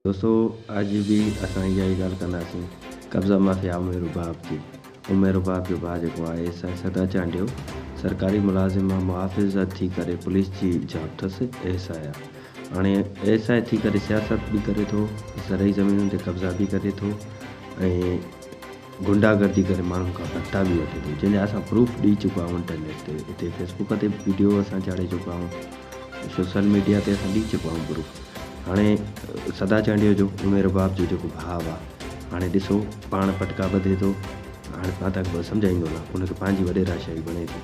दोस्तों अॼु बि असां इहा ई ॻाल्हि कंदासीं कब्ज़ा माफ़िया उमेर बाब जी। उमेर बाब जो भाउ जेको आहे एएसआई सदा चांडियो सरकारी मुलाज़िम मां मुहाफ़िज़त थी करे पुलिस जी जॉब अथसि। एएसआई आहे। हाणे एएसआई थी करे सियासत बि करे थो, ज़रई ज़मीनुनि ते कब्ज़ा बि करे थो ऐं गुंडागर्दी करे माण्हुनि खां भत्ता बि वठे थो, जंहिंजा असां प्रूफ ॾेई चुका आहियूं इंटरनेट ते। हिते फेसबुक ते वीडियो असां चाढ़े चुका आहियूं, सोशल मीडिया ते असां ॾेई चुका आहियूं प्रूफ। हाणे सदा चांडियो जो उमेर बाब जो जेको भाउ आहे, हाणे ॾिसो पाण पटका ॿधे थो। हाणे मां तव्हांखे सम्झाईंदो न, उनखे पंहिंजी वॾेराशाही बणे थी,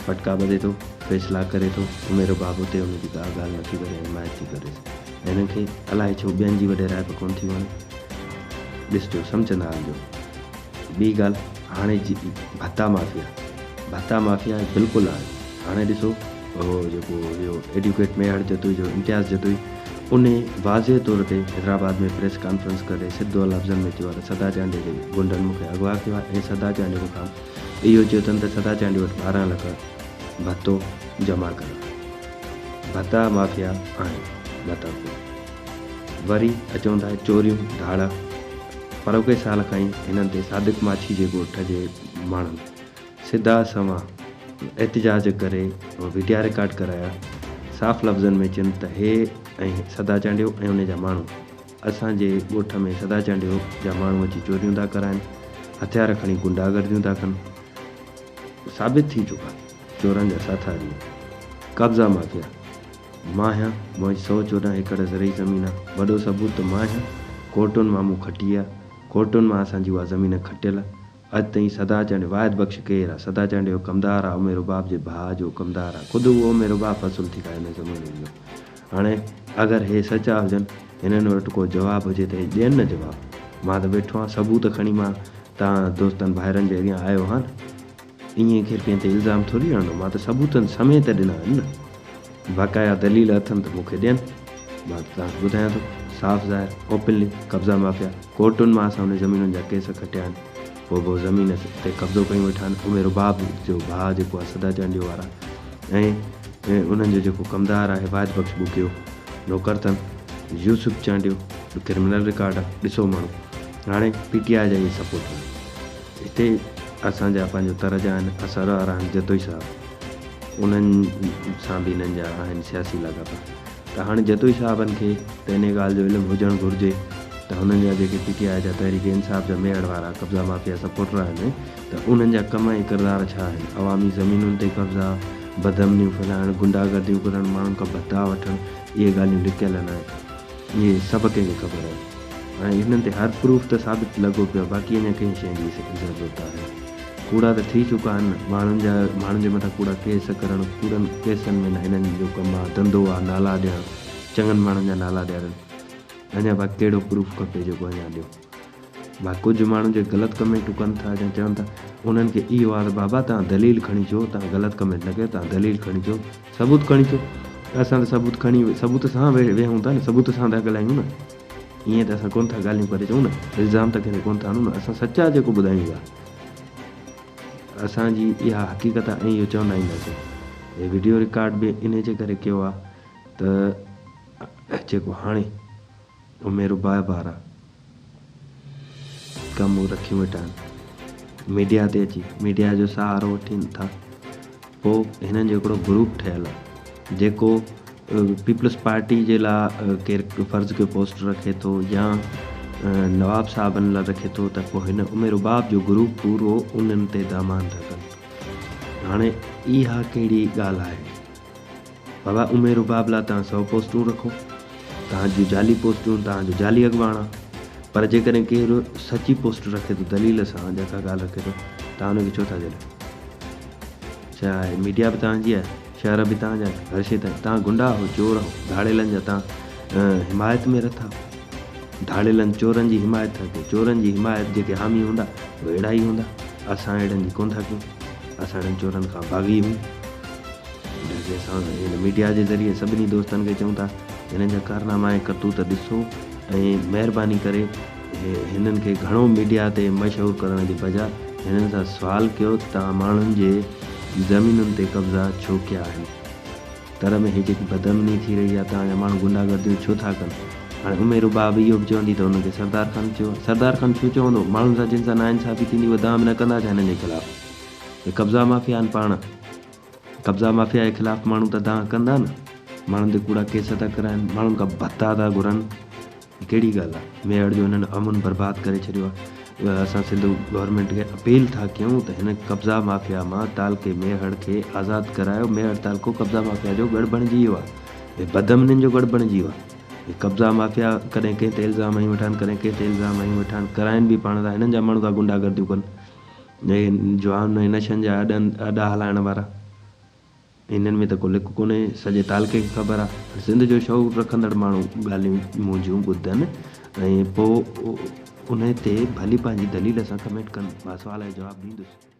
पटका ॿधे थो, फ़ैसिला करे थो। उमेर बाब हुते हुनजी का ॻाल्हि नथी करे, हिमायत थी करे। ऐं हिनखे अलाए छो ॿियनि जी वॾेराई बि कोन थी वणे। ॾिसजो सम्झंदा हलिजो। ॿी ॻाल्हि, हाणे जी भत्ता माफ़िया बिल्कुलु आहे। हाणे ॾिसो उहो जेको इहो एडुकेट मेयर जतोई जो इम्तियाज़ जतोई, उन वाज़े तौर ते हैदराबाद में प्रेस कॉन्फ्रेंस करे सिधो लफ़्ज़नि में चयो आहे त सदा चांडियो जे गुंडनि मूंखे अगवा कयो आहे ऐं सदा चांडियो खां इहो चयो अथनि त सदा चांडियो वटि 12 लख भत्तो जमा कयो। भत्ता माफ़िया आहिनि मतिलबु। वरी अचूं था चोरियूं धाड़ा। परोके साल खां ई हिननि ते सादिक माछी जे ॻोठ जे माण्हुनि सिधा सवां एहतिजाज करे वीडिया रिकॉर्ड कराया, साफ़ लफ़्ज़नि में चवनि त हे ऐं सदा चांडियो ऐं उन जा माण्हू असांजे ॻोठ में सदा चांडियो जा माण्हू अची चोरियूं था कराइनि, हथियार खणी गुंडागर्दियूं था कनि। साबित थी चुका चोरनि जा साथारी। कब्ज़ा माफ़िया मां आहियां, मुंहिंजी 114 एकड़ ज़रई ज़मीन आहे। वॾो सबूत त मां आहियां, कोर्टुनि मां मूं खटी आहे, कोर्टुनि मां असांजी उहा ज़मीन खटियल आहे। अॼु ताईं सदा चांडियो वाहिद बख़्श केरु आहे? सदा चांडियो कमदार आहे, उमेर बाब जे भाउ जो कमदार आहे, ख़ुदि उहो उमेर बाब फ़सुल थी खाए हिन ज़मीन जो। हाणे अगरि हे सचा हुजनि, हिननि वटि को जवाबु हुजे त हे ॾियनि न जवाबु। मां त वेठो आहियां, सबूत खणी मां तव्हां दोस्तनि भाइरनि जे अॻियां आयो हा न। ईअं केरु कंहिं ते इल्ज़ाम थोरी हणंदो, मां त सबूतनि समेत ॾिना आहिनि न, बाक़ाया दलील अथनि त मूंखे ॾियनि। मां त तव्हांखे ॿुधायां थो साफ़ ज़ाहिर ओपनली कब्ज़ा माफ़िया। कोर्टुनि मां असां उन ज़मीनुनि जा केस खटिया आहिनि, पोइ ज़मीन ते कब्ज़ो कयूं वेठा आहिनि। उमेर बाब जो भाउ जेको आहे सदा चांडियो वारा ऐं उन्हनि जो जेको कमदार आहे वाहिद बख़्श बुकियो नौकर अथनि यूसुफ चांडियो, क्रिमिनल रिकॉर्ड आहे। ॾिसो माण्हू हाणे पीटीआई जा इहे सपोर्ट आहिनि। हिते असांजा पंहिंजो तरजा आहिनि, असर वारा आहिनि, जतोई साहब, उन्हनि सां बि हिननि जा आहिनि सियासी लाॻापा। त हाणे जतोई साहबनि खे त इन ॻाल्हि जो इल्मु हुजणु घुरिजे त हुननि जा जेके पीटीआई जा तहरीक इंसाफ़ जा मेड़ वारा कब्ज़ा माफ़िया सपोर्टर आहिनि, त उन्हनि जा कम ऐं किरदार छा आहिनि। अवामी ज़मीनुनि ते कब्ज़ा, बदमनियूं फैलाइणु, गुंडागर्दियूं करणु, माण्हुनि खां भत्ता वठणु, इहे ॻाल्हियूं लिकियल न आहिनि। इहे सभु कंहिंखे ख़बर आहे। हाणे हिननि ते हर प्रूफ त साबित लॻो पियो आहे, बाक़ी अञा कंहिं शइ जी ज़रूरत आहे। कूड़ा त थी चुका आहिनि, माण्हुनि जे मथां कूड़ा केस करणु, कूड़नि केसनि में न हिननि जो कमु आहे, धंधो आहे, नाला ॾियणु, चङनि माण्हुनि जा नाला ॾियणु। अञा बाक़ी कहिड़ो प्रूफ खपे जेको अञा ॾियो। बाक़ी कुझु माण्हू जे ग़लति कमेंटूं कनि था या चवनि था, उन्हनि खे इहो आहे त बाबा तव्हां दलील खणी अचो, तव्हां ग़लति कमेंट न कयो, तव्हां दलील खणी अचो, सबूत खणी अचो। असां त सबूत सां वेहूं था न, सबूत सां था ॻाल्हायूं न। ईअं त असां कोन था ॻाल्हियूं करे चऊं न, इल्ज़ाम त कंहिंखे कोन था हणूं न, असां सचा जेको ॿुधायूं था, असांजी इहा हक़ीक़त आहे ऐं इहो चवंदा ईंदासीं। हे वीडियो रिकॉर्ड बि इन जे करे कयो आहे त जेको हाणे उमेर बाब वारा कमु रखियूं वेठा आहिनि, मीडिया ते अची मीडिया जो सहारो वठनि था। पोइ हिननि जो हिकिड़ो ग्रुप ठहियलु आहे जेको पीपल्स पार्टी जे लाइ केरु फ़र्ज़ खे पोस्ट रखे थो या नवाब साहबनि लाइ रखे थो, त पोइ हिन उमेर बाब जो ग्रुप पूरो उन्हनि ते दामान था कनि। हाणे इहा कहिड़ी ॻाल्हि आहे? बाबा उमेर बाब लाइ तव्हां 100 पोस्टूं रखो, तव्हांजूं जाली पोस्टूं, तव्हांजो जाली अॻवान आहे, पर जेकॾहिं केरु सची पोस्ट रखे थो दलील सां जेका ॻाल्हि रखे थो, तव्हां हुनखे छो था जलियो? छा आहे मीडिया बि तव्हांजी आहे, शहर बि तव्हांजा आहिनि, हर शइ तव्हां गुंडा हो, चोर हो, धाड़ेलनि जा तव्हां हिमायत में रथा। धाड़ेलनि चोरनि जी हिमायत था कयो, चोरनि जी हिमायत जेके हामी हूंदा उहे अहिड़ा ई हूंदा। असां अहिड़नि जी कोन था कयूं, असां अहिड़नि चोरनि खां भागी हूं। असां हिन मीडिया जे ज़रिए सभिनी दोस्तनि खे चऊं था हिननि जा कारनामा ऐं करतूत ॾिसो ऐं महिरबानी करे हिननि खे घणो मीडिया ते मशहूरु करण जी बजाय हिननि सां सुवाल कयो, तव्हां माण्हुनि जे ज़मीनुनि ते कब्ज़ा छो कया आहिनि? तर में हे जेकी बदमनी थी रही आहे, तव्हांजा माण्हू गुंडागर्दियूं छो था कनि? हाणे उमेर बाब इहो बि चवंदी त हुनखे सरदार खान चयो। सरदार खान छो चवंदो? माण्हुनि सां जिन सां नाइंसाफ़ी थींदी उहा दाम न कंदा छा हिननि जे ख़िलाफ़ु? हे कब्ज़ा माफ़िया आहिनि पाण। कब्ज़ा माफ़िया जे ख़िलाफ़ु माण्हू त दांह कंदा न, माण्हुनि ते कूड़ा केस था कराइनि, माण्हुनि खां भत्ता था घुरनि। कहिड़ी ॻाल्हि आहे? मेहड़ जो हिननि अमन बर्बादु करे छॾियो आहे। असां सिंधु गवर्नमेंट खे अपील था कयूं त हिन कब्ज़ा माफ़िया मां तालके मेहड़ खे आज़ादु करायो। मेहड़ तालको कब्ज़ा माफ़िया जो गढ़ बणिजी वियो आहे, हे बदमनिन जो गढ़ बणिजी वियो आहे। हे कब्ज़ा माफ़िया कॾहिं कंहिं ते इल्ज़ाम हयूं वेठा आहिनि, कॾहिं कंहिं ते इल्ज़ाम हयूं वेठा आहिनि, कराइनि बि पाण था। हिननि जा माण्हू था गुंडागर्दियूं कनि, हे जवान नशनि जा अॾा हलाइण वारा, इन्हनि में त को लिक कोन्हे, सॼे तालके खे ख़बर आहे। सिंध जो शौक़ु रखंदड़ माण्हू ॻाल्हियूं मुंहिंजियूं ॿुधनि ऐं पोइ उन ते भली पंहिंजी दलील सां कमेंट कनि। मां सुवाल जो जवाबु ॾींदुसि।